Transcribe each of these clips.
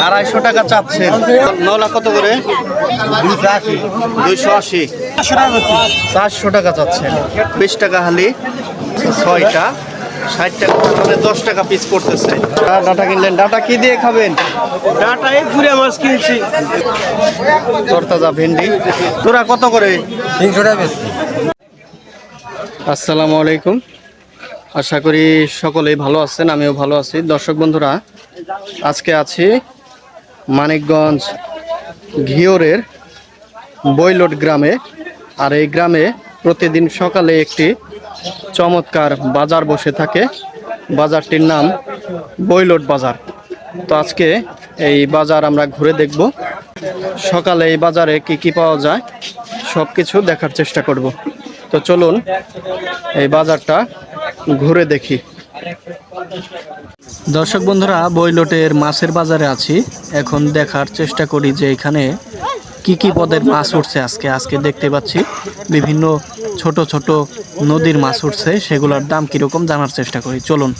250 টাকা চাচ্ছেন। নলা কত করে? 280। 400 টাকা চাচ্ছেন। 20 টাকা হালি 6টা, 60 টাকা মানে 10 টাকা পিস পড়তেছে। ডাটা কিনলেন, ডাটা কি দিয়ে খাবেন? ডাটা এই পুরা মাছ কিনছি। তরতাজা ভেন্ডি তোরা কত করে? 300 টাকা। আসসালামু আলাইকুম, আশা করি সকলেই ভালো আছেন, আমিও ভালো আছি। দর্শক বন্ধুরা, আজকে আছি মানিকগঞ্জ ঘিওরের বৈলট গ্রামে। আর এই গ্রামে প্রতিদিন সকালে একটি চমৎকার বাজার বসে থাকে। বাজারটির নাম বৈলট বাজার। তো আজকে এই বাজার আমরা ঘুরে দেখব। সকালে এই বাজারে কি কি পাওয়া যায় সব কিছু দেখার চেষ্টা করব। তো চলুন এই বাজারটা ঘুরে দেখি। দর্শক বন্ধুরা, বৈলটের মাছের বাজারে আছি। এখন দেখার চেষ্টা করি যে এখানে কি কি পদের মাছ উঠছে। আজকে দেখতে পাচ্ছি বিভিন্ন ছোট ছোট নদীর মাছ উঠছে, সেগুলোর দাম কিরকম জানার চেষ্টা করি। চলুন।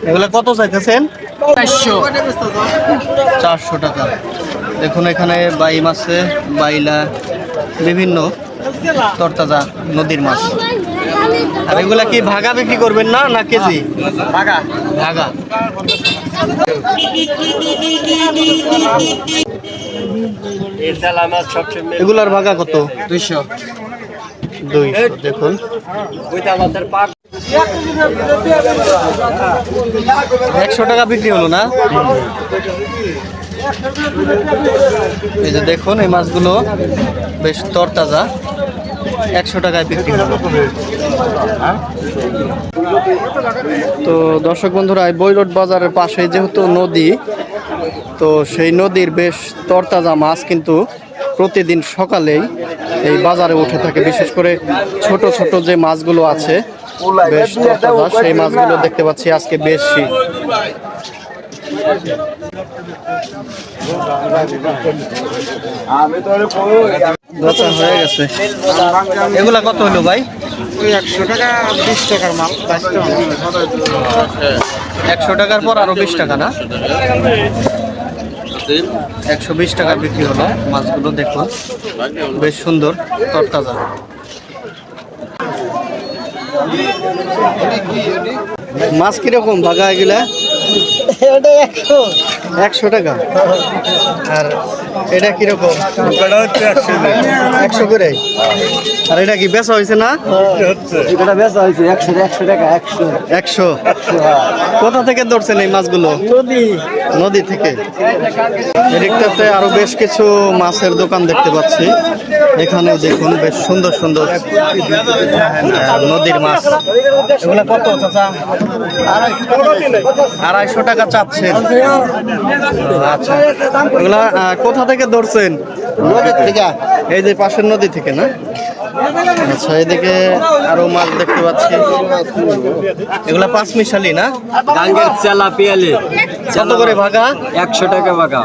এগুলা কত চাইতেছেন? 400 টাকা। দেখুন এখানে বাইম আছে, বাইলা, বিভিন্ন তরতাজা নদীর মাছ। আর এগুলা কি ভাগা বিক্রি করবেন না না কেজি? ভাগা ভাগা। এগুলার ভাগা কত? 200। দেখুন 100 টাকা বিক্রি হলো না? এই যে দেখুন এই মাছগুলো বেশ তরতাজা, 100 টাকায় বিক্রি হলো। তো দর্শক বন্ধুরা, এই বৈলট বাজারের পাশে যেহেতু নদী, তো সেই নদীর বেশ তরতাজা মাছ কিন্তু প্রতিদিন সকালেই এই বাজারে উঠে থাকে। বিশেষ করে ছোট ছোট যে মাছগুলো আছে বেশ তরতাজা, সেই মাছগুলো দেখতে পাচ্ছি আজকে বেশি। বেচা হয়ে গেছে। এগুলা কত হলো ভাই? 100 টাকা 20 টাকার মাল। 100 টাকার পর আরো 20 টাকা না? 120 টাকা বিক্রি হলো মাছগুলো। দেখুন বেশ সুন্দর তরতাজা। মাছ কিরকম ভাগা এগুলা? 100 টাকা। আর এটা কিরকম? 100 করে। আর এটা কি বেচা হয়েছে না? এটা বেচা হয়েছে 100 টাকা। 100। কোথা থেকে ধরছেন এই মাছগুলো? নদী থেকে। এদিকটাতে আরো বেশ কিছু মাছের দোকান দেখতে পাচ্ছি। এখানেও দেখুন বেশ সুন্দর সুন্দর নদীর মাছ। এগুলা কত চাচা? 250 টাকা চাচ্ছেন। আচ্ছা, এগুলা কোথা থেকে ধরছেন? নদী থেকে। এই যে পাশের নদী থেকে না? আচ্ছা, এদিকে আরো মাছ দেখতে পাচ্ছি। এগুলা পাঁচ মিশালি না? গাঙ্গের চেলা পিয়ালি। কত করে ভাগা? 100 টাকা ভাগা।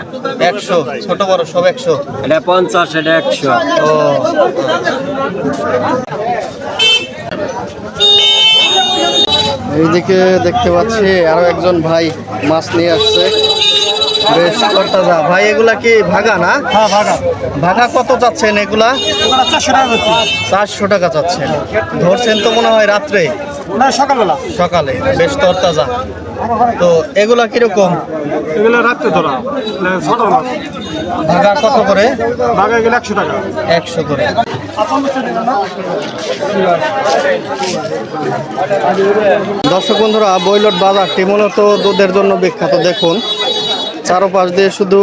100। ছোট বড় সব 100? এটা 50, এটা 100। ও, এইদিকে দেখতে পাচ্ছি আরো একজন ভাই মাছ নিয়ে আসছে, বেশ তরতাজা। ভাই এগুলা কি ভাগা না? হ্যাঁ ভাগা। ভাগা কত চাচ্ছেন এগুলা? 400 টাকা বেচছি। 400 টাকা চাচ্ছেন। ধরছেন তো মনে হয় রাত্রে? না, সকালবেলা। সকালে। বেশ তরতাজা। তো এগুলা কিরকম? এগুলো রাখতে ধরা ছোট মাছ। ভাগা কত করে? ভাগা গেলে 100 টাকা। 100 করে। দর্শক বন্ধুরা, বৈলট বাজারটি মূলত দুধের জন্য বিখ্যাত। দেখুন চারপাশ দিয়ে শুধু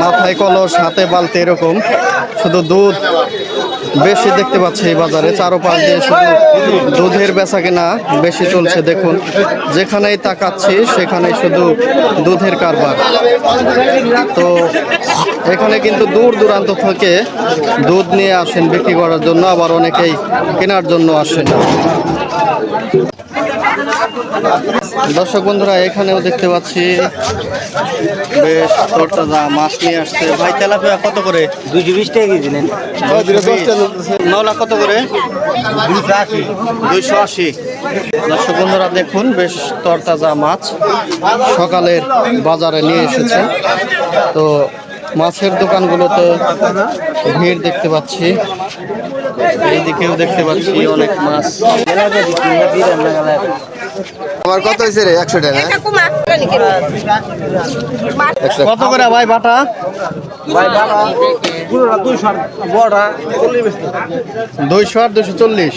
মাথায় কলস, হাতে বালতি, এরকম শুধু দুধ বেশি দেখতে পাচ্ছি এই বাজারে। চারপাশ দিয়ে শুধু দুধের বেচা কেনা বেশি চলছে। দেখুন যেখানেই তাকাচ্ছি সেখানেই শুধু দুধের কারবার। তো এখানে কিন্তু দূর দূরান্ত থেকে দুধ নিয়ে আসেন বিক্রি করার জন্য, আবার অনেকেই কেনার জন্য আসেন। দর্শক বন্ধুরা, এখানেও দেখতে পাচ্ছি বেশ তরতাজা মাছ নিয়ে আসছে। ভাই তেলাপিয়া কত করে? 220 টাকা কেজি নেন। নলা কত করে? 280। দর্শক বন্ধুরা দেখুন, বেশ তরতাজা মাছ সকালের বাজারে নিয়ে এসেছে। তো মাছের দোকানগুলোতে ভিড় দেখতে পাচ্ছি, এইদিকেও দেখতে পাচ্ছি অনেক মাছ। আমার কত হয়েছে রে? 100 টাকা। কত করে ভাই বাটা? পুরোটা 200 বড়টা 200 আর 240।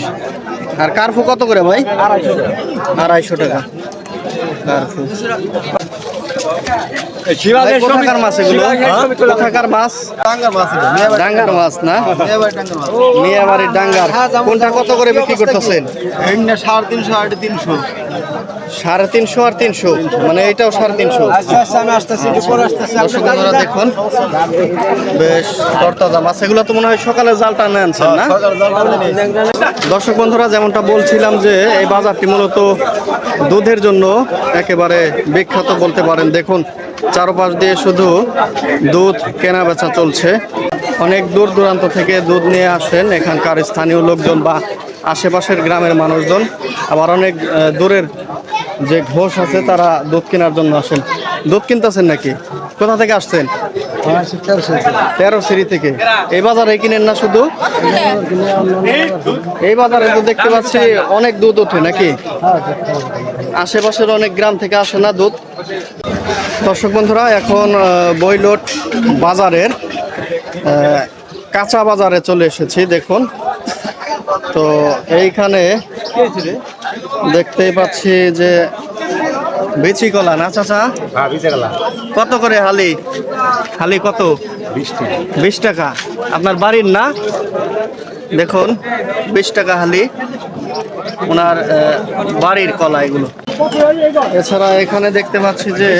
আর কার্ফু কত করে ভাই? 250 টাকা কার্ফু। ভাই, কোথাকার মাছ এগুলো? কোথাকার মাছ? ডাঙ্গার মাছ না? মিয়াবাড়ির ডাঙ্গার। কোনটা কত করে বিক্রি করতেছেন? 350 350 350 আর 300, মানে এটাও 350। আমি আসতেছি পরে আসতেছি। দর্শক বন্ধুরা দেখুন, বেশ তরতাজা মাছ। এগুলো তো মনে হয় সকালে জালটা নিয়ে আনছেন না? দর্শক বন্ধুরা, যেমনটা বলছিলাম যে এই বাজারটি মূলত দুধের জন্য একেবারে বিখ্যাত বলতে পারেন। দেখুন, চারপাশ দিয়ে শুধু দুধ কেনা বেচা চলছে। অনেক দূর দূরান্ত থেকে দুধ নিয়ে আসেন এখানকার স্থানীয় লোকজন বা আশেপাশের গ্রামের মানুষজন। আবার অনেক দূরের যে ঘোষ আছে তারা দুধ কেনার জন্য আসেন। দুধ কিনতেছেন নাকি? কোথা থেকে আসছেন? 13 সিঁড়ি থেকে। এই বাজারে কিনেন না শুধু? এই বাজারে তো দেখতে পাচ্ছি অনেক দুধ ওঠে নাকি? আশেপাশের অনেক গ্রাম থেকে আসে না দুধ? দর্শক বন্ধুরা, এখন বৈলট বাজারের কাঁচা বাজারে চলে এসেছি। দেখুন, তো এইখানে দেখতেই পাচ্ছি যে বিচি কলা না চাচা? কত করে হালি? হালি কত? 20 টাকা। আপনার বাড়ির না? দেখুন, 20 টাকা হালি ওনার বাড়ির কলা এগুলো। এছাড়া এখানে দেখতে পাচ্ছি যে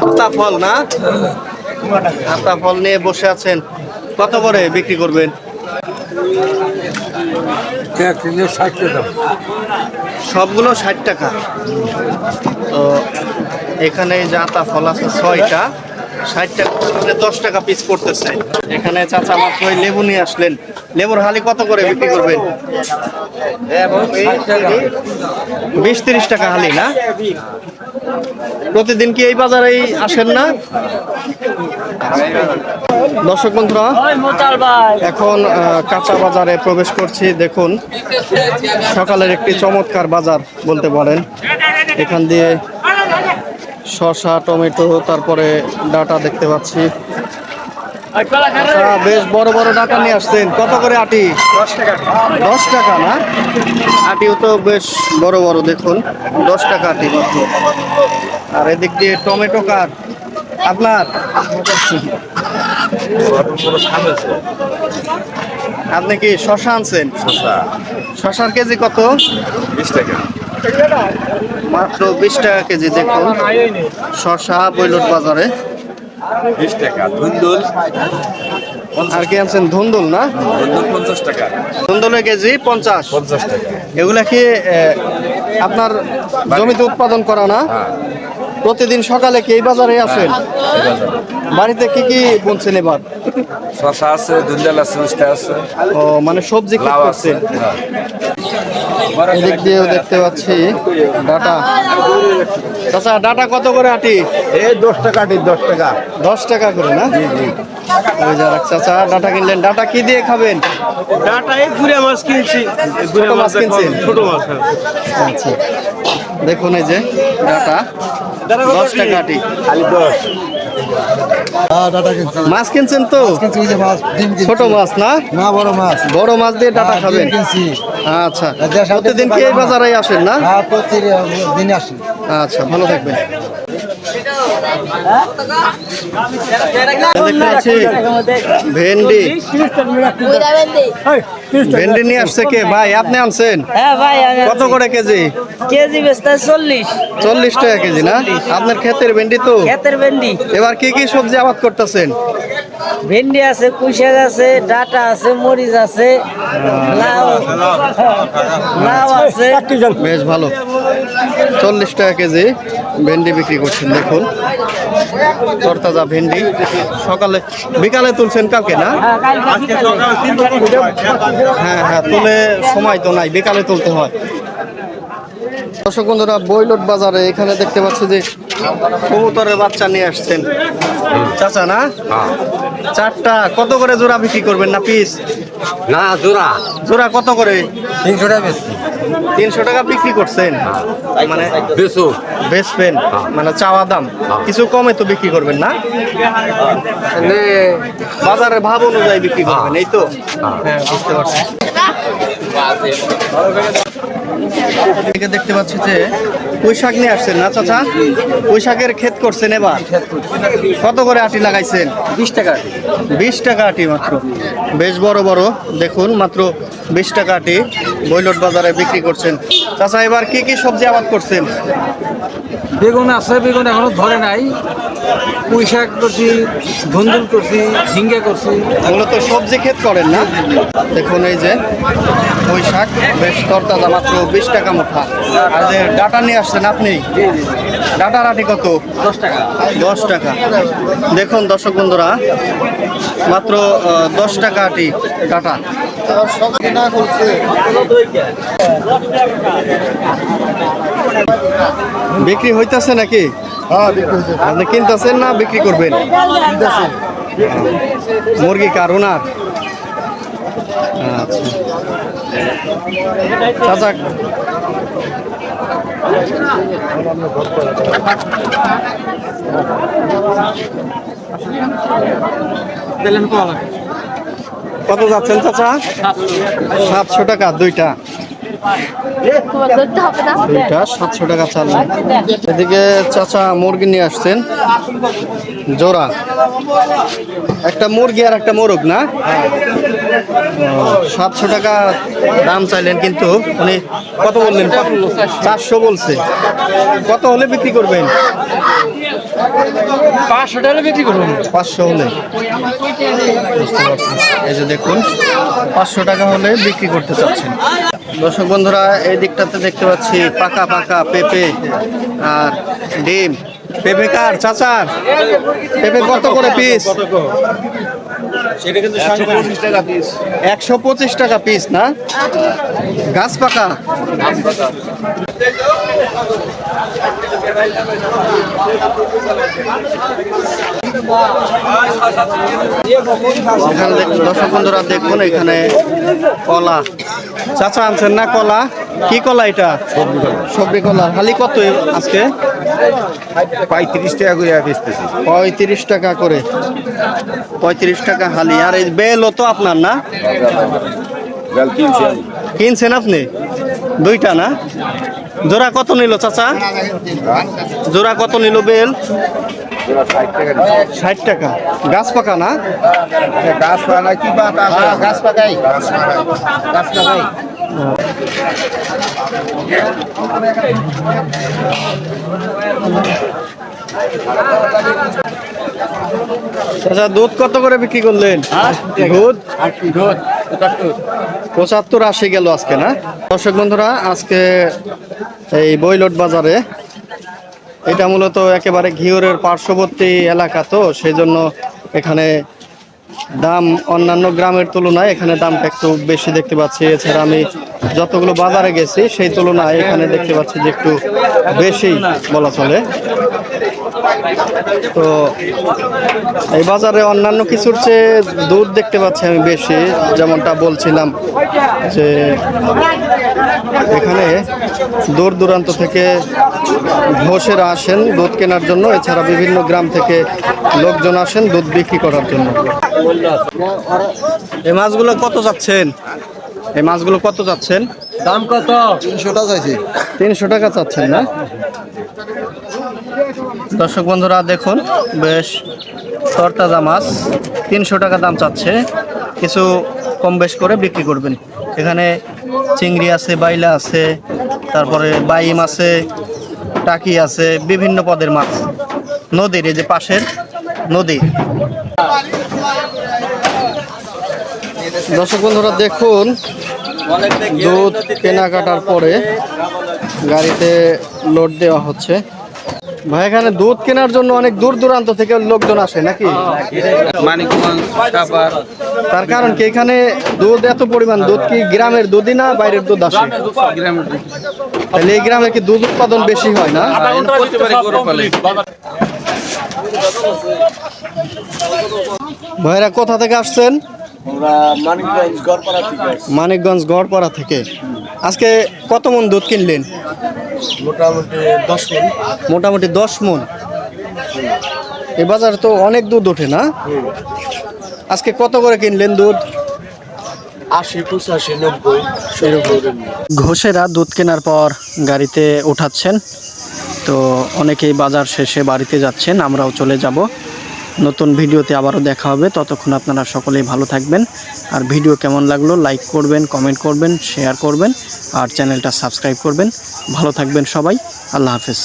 আতা ফল না? আতা ফল নিয়ে বসে আছেন। কত করে বিক্রি করবেন? সবগুলো 60 টাকা। তো এখানে যে আতা ফল আছে 6টা, 60 টাকা, মানে 10 টাকা পিস পড়তেছে। এখানে চাচা মাত্র লেবু নিয়ে আসলেন। লেবুর হালি কত করে বিক্রি করবেন? 20-30 টাকা হালি না? প্রতিদিন কি এই বাজারেই আসেন না? দর্শক বন্ধুরা, এখন কাঁচা বাজারে প্রবেশ করছি। দেখুন, সকালের একটি চমৎকার বাজার বলতে পারেন। এখান দিয়ে শসা, টমেটো, তারপরে ডাটা দেখতে পাচ্ছি। আচ্ছা, বেশ বড় বড় ডাটা নিয়ে আসছেন। কত করে আটি? 10 টাকা। 10 টাকা না? আটিও তো বেশ বড় বড়, দেখুন 10 টাকা আটি মাত্র। আর এদিক দিয়ে টমেটো কার আপনার? আপনি কি শসা আনছেন? শসার কেজি কত? 20 টাকা। মাত্র 20 টাকা কেজি। দেখুন, শসা বৈলট বাজারে 20 টাকা। ধুন্দুল আর কি আনছেন? ধুন্দুল না? 50 টাকা। ধুন্দুলের কেজি 50 টাকা। এগুলা কি আপনার জমিতে উৎপাদন করা না? প্রতিদিন সকালে কি এই বাজারে আসেন? বাড়িতে কি কি বুনছেন এবার? শসা আছে, ধুন্দুল আছে, উস্তা আছে, ও, মানে সবজি কি লাউ আছে। করছেন? এদিক দিয়েও দেখতে পাচ্ছি ডাটা। চাচা, ডাটা কত করে আটি? এই 10 টাকা আটি, 10 টাকা। 10 টাকা করে না? ওই যে আরেক চাচা ডাটা কিনলেন। ডাটা কি দিয়ে খাবেন? ডাটা এই গুড়া মাছ কিনছি। ছোট মাছ কিনছেন? ছোট মাছ। আচ্ছা, দেখুন এই যে ডাটা 10 টাকা আটি। খালি 10। মাছ কিনছেন তো? ছোট মাছ না? না, বড় মাছ। বড় মাছ দিয়ে ডাটা খাবেন? আচ্ছা, প্রতিদিন কি এই বাজারে আসেন না? প্রতিদিন আসি। আচ্ছা, ভালো থাকবেন। দেখতে পাচ্ছি ভেন্ডি। ভেন্ডি নিয়ে আসছে কে ভাই? আপনি আনছেন? হ্যাঁ ভাই, কত করে কেজি? কেজি বেচতে 40। 40 টাকা কেজি না? আপনার ক্ষেতের ভেন্ডি তো? ক্ষেতের ভেন্ডি। এবার কি কি সবজি আবাদ করতেছেন? ভেন্ডি আছে, পুঁইশাক আছে, ডাটা আছে, মরিচ আছে, লাউ আছে। বেশ ভালো। 40 টাকা কেজি ভেন্ডি বিক্রি করছেন। দেখুন তরতাজা ভেন্ডি। সকালে বিকালে তুলছেন কালকে না? হ্যাঁ হ্যাঁ, তুলে সময় তো নাই, বিকালে তুলতে হয়। দর্শক বন্ধুরা, বৈলট বাজারে এখানে দেখতে পাচ্ছি যে কবুতরের বাচ্চা নিয়ে আসছেন চাচা না? চারটা কত করে জোড়া বিক্রি করবেন না পিস? না জোড়া জোড়া কত করে? 300 টাকা বেশি 300 টাকা বিক্রি করছেন, মানে বেশো বেচবেন, মানে চাওয়া দাম। কিছু কমে তো বিক্রি করবেন না? বাজারের ভাব অনুযায়ী বিক্রি করবেন, এই তো? হ্যাঁ, বুঝতে পারছি। এদিকে দেখতে পাচ্ছি যে পুঁইশাক নিয়ে আসছেন না চাচা? পুঁইশাকের ক্ষেত করছেন এবার? কত করে আটি লাগাইছেন? 20 টাকা 20 টাকা আটি মাত্র। বেশ বড় বড়, দেখুন মাত্র 20 টাকা আটি বৈলট বাজারে বিক্রি করছেন। চাচা এবার কি কি সবজি আবাদ করছেন? বেগুন আছে, বেগুন এখনো ধরে নাই। পুঁই শাক করছি, ধুন্দুল করছি, ঝিঙ্গে করছি। মূলত সবজি ক্ষেত করেন না? দেখুন এই যে পুঁই শাক বেশ তরতাজা, মাত্র 20 টাকা মুঠা। আর যে ডাটা নিয়ে আসছেন আপনি, ডাটার আটি কত? 10 টাকা 10 টাকা। দেখুন দর্শক বন্ধুরা, মাত্র 10 টাকা আটি ডাটা। বিক্রি হইতাছে নাকি? আপনি কিনতেছেন না বিক্রি করবেন? মুরগি কার ওনার? আচ্ছা চাচা, কত যাচ্ছেন চাচা? 700 টাকা দুইটা। দুইটা 700 টাকা চাল। এদিকে চাচা মুরগি নিয়ে আসছেন জোড়া, একটা মুরগি আর একটা মোরগ না? 700 টাকা দাম চাইলেন, কিন্তু উনি কত বললেন? 400 বলছে। কত হলে বিক্রি করবেন? 500 টাকা বিক্রি করবেন? 500 হলে। বুঝতে পারছি। এই যে দেখুন 500 টাকা হলে বিক্রি করতে চাচ্ছেন। দর্শক বন্ধুরা, এই দিকটাতে দেখতে পাচ্ছি পাকা পাকা পেঁপে আর ডিম। পেঁপে কার? চাচার। পেঁপে কত করে পিস? 125 টাকা পিস না? গাছ পাকা। দর্শক বন্ধুরা দেখুন এখানে কলা চাচা আনছেন না? কলা কি কলা এটা? সবজি কলা। হালি কত আজকে? 35 টাকা করে বেচতেছি। 35 টাকা করে। 35 টাকা হালি। আর এই বেলও তো আপনার না? বেল কিনছি আমি। কিনছেন আপনি? দুইটা না? জোড়া কত নিল চাচা? জোড়া কত নিল বেল? 60 টাকা। গাছ পাকা না? গাছ পালা কি পাতা? গাছ পাকাই। গাছ পাকাই। চাচা দুধ কত করে বিক্রি করলেন? দুধ 75-80 গেল আজকে না? দর্শক বন্ধুরা, আজকে এই বৈলট বাজারে, এটা মূলত একেবারে ঘিওরের পার্শ্ববর্তী এলাকা, তো সেই জন্য এখানে দাম অন্যান্য গ্রামের তুলনায় এখানে দামটা একটু বেশি দেখতে পাচ্ছি। এছাড়া আমি যতগুলো বাজারে গেছি সেই তুলনায় এখানে দেখতে পাচ্ছি যে একটু বেশি বলা চলে। তো এই বাজারে অন্যান্য কিছুর চেয়ে দুধ দেখতে পাচ্ছি আমি বেশি, যেমনটা বলছিলাম যে এখানে দূর দূরান্ত থেকে ঘোষেরা আসেন দুধ কেনার জন্য, এছাড়া বিভিন্ন গ্রাম থেকে লোকজন আসেন দুধ বিক্রি করার জন্য। এই মাছগুলো কত যাচ্ছেন? এই মাছগুলো কত যাচ্ছেন? দাম কত? 300টা চাইছি। 300 টাকা চাচ্ছেন না? দর্শক বন্ধুরা দেখুন, বেশ তরতাজা মাছ, 300 টাকা দাম চাচ্ছে। কিছু কম বেশ করে বিক্রি করবেন। এখানে চিংড়ি আছে, বাইলা আছে, তারপরে বাইম আছে, টাকি আছে, বিভিন্ন পদের মাছ। নদীর, এই যে পাশের নদী। দর্শক বন্ধুরা দেখুন, দুধ কেনাকাটার পরে গাড়িতে লোড দেওয়া হচ্ছে। ভাই, এখানে দুধ কেনার জন্য অনেক দূর দূরান্ত থেকে লোকজন আসে নাকি? মানিকগঞ্জ, কাপার। তার কারণ কি, এখানে দুধ এত পরিমাণ, দুধ কি গ্রামের দুধই না বাইরের দুধ আসে? গ্রামের তাহলে এই গ্রামে কি দুধ উৎপাদন বেশি হয় না? ভাইরা কোথা থেকে আসছেন? মানিকগঞ্জ গড়পাড়া থেকে। আজকে কত মন দুধ কিনলেন? মোটামুটি 10 মন। এই বাজারে তো অনেক দুধ ওঠে না? আজকে কত করে কিনলেন দুধ? 80, 85, 90 ঘোষেরা দুধ কেনার পর গাড়িতে উঠাচ্ছেন। তো অনেকেই বাজার শেষে বাড়িতে যাচ্ছেন, আমরাও চলে যাব। নতুন ভিডিওতে আবারও দেখা হবে। ততক্ষণ আপনারা সকলেই ভালো থাকবেন। আর ভিডিও কেমন লাগলো লাইক করবেন, কমেন্ট করবেন, শেয়ার করবেন, আর চ্যানেলটা সাবস্ক্রাইব করবেন। ভালো থাকবেন সবাই। আল্লাহ হাফেজ।